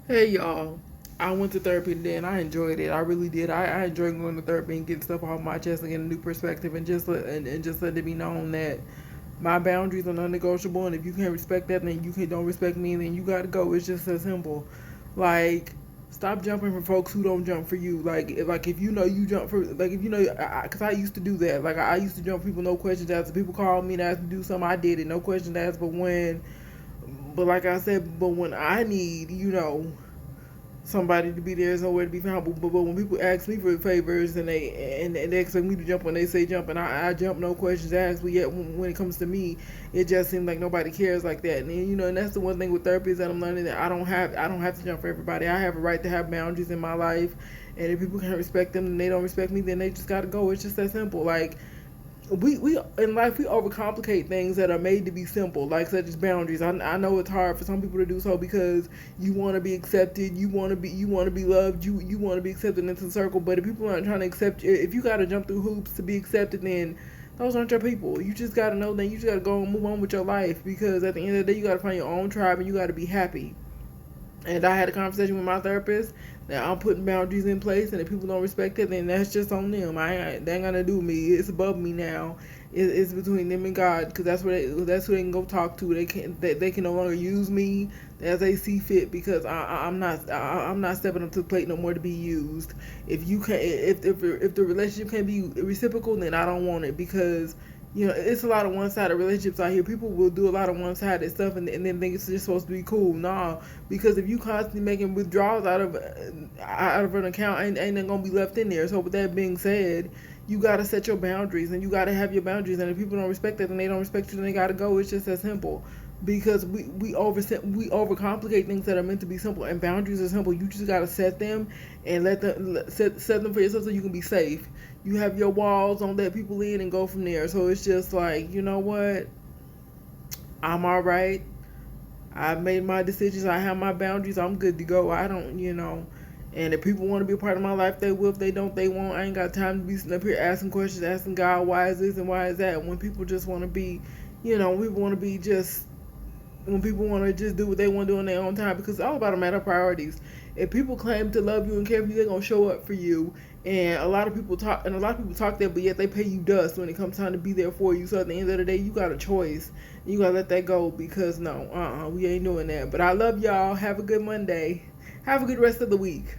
Hey y'all, I went to therapy today and I enjoyed it. I really did. I enjoyed going to therapy and getting stuff off my chest and getting a new perspective and just let it be known that my boundaries are non-negotiable, and if you can't respect that, then don't respect me, and then you gotta go. It's just as simple. Like, stop jumping for folks who don't jump for you. Like if you know you jump for, like if you know, because I used to do that. Like I used to jump for people, no questions asked. People called me and asked me to do something, I did it, no questions asked. But like I said, but when I need, somebody to be there, somewhere to be found. But when people ask me for favors and they expect me to jump when they say jump, and I jump, no questions asked. But yet when it comes to me, it just seems like nobody cares like that. And that's the one thing with therapy is that I'm learning that I don't have to jump for everybody. I have a right to have boundaries in my life, and if people can't respect them and they don't respect me, then they just gotta go. It's just that simple. Like we in life we overcomplicate things that are made to be simple, like such as boundaries. I know it's hard for some people to do so because you want to be accepted, you want to be loved, you want to be accepted into the circle. But if people aren't trying to accept you, if you got to jump through hoops to be accepted, then those aren't your people. You just got to know that you just got to go and move on with your life, because at the end of the day you got to find your own tribe and you got to be happy. And I had a conversation with my therapist that I'm putting boundaries in place, and if people don't respect it, then that's just on them. They ain't gonna do me. It's above me now. It's between them and God, because that's who they can go talk to. They can no longer use me as they see fit, because I'm not stepping up to the plate no more to be used. If you can if the relationship can't be reciprocal, then I don't want it, because it's a lot of one-sided relationships out here. People will do a lot of one-sided stuff, and then think it's just supposed to be cool. Nah, because if you constantly making withdrawals out of an account, ain't gonna be left in there. So with that being said, you gotta set your boundaries, and you gotta have your boundaries. And if people don't respect that, then they don't respect you, then they gotta go. It's just that simple. Because we overcomplicate things that are meant to be simple, and boundaries are simple. You just gotta set them and set them for yourself so you can be safe. You have your walls, don't let people in, and go from there. So it's just like, you know what? I'm all right. I've made my decisions. I have my boundaries. I'm good to go. I don't. And if people want to be a part of my life, they will. If they don't, they won't. I ain't got time to be sitting up here asking questions, asking God, why is this and why is that? When people just want to be, people want to be just, when people want to just do what they want to do in their own time, because it's all about a matter of priorities. If people claim to love you and care for you, they're gonna show up for you. And a lot of people talk that, but yet they pay you dust when it comes time to be there for you. So at the end of the day, you got a choice. You gotta let that go, because no, we ain't doing that. But I love y'all. Have a good Monday. Have a good rest of the week.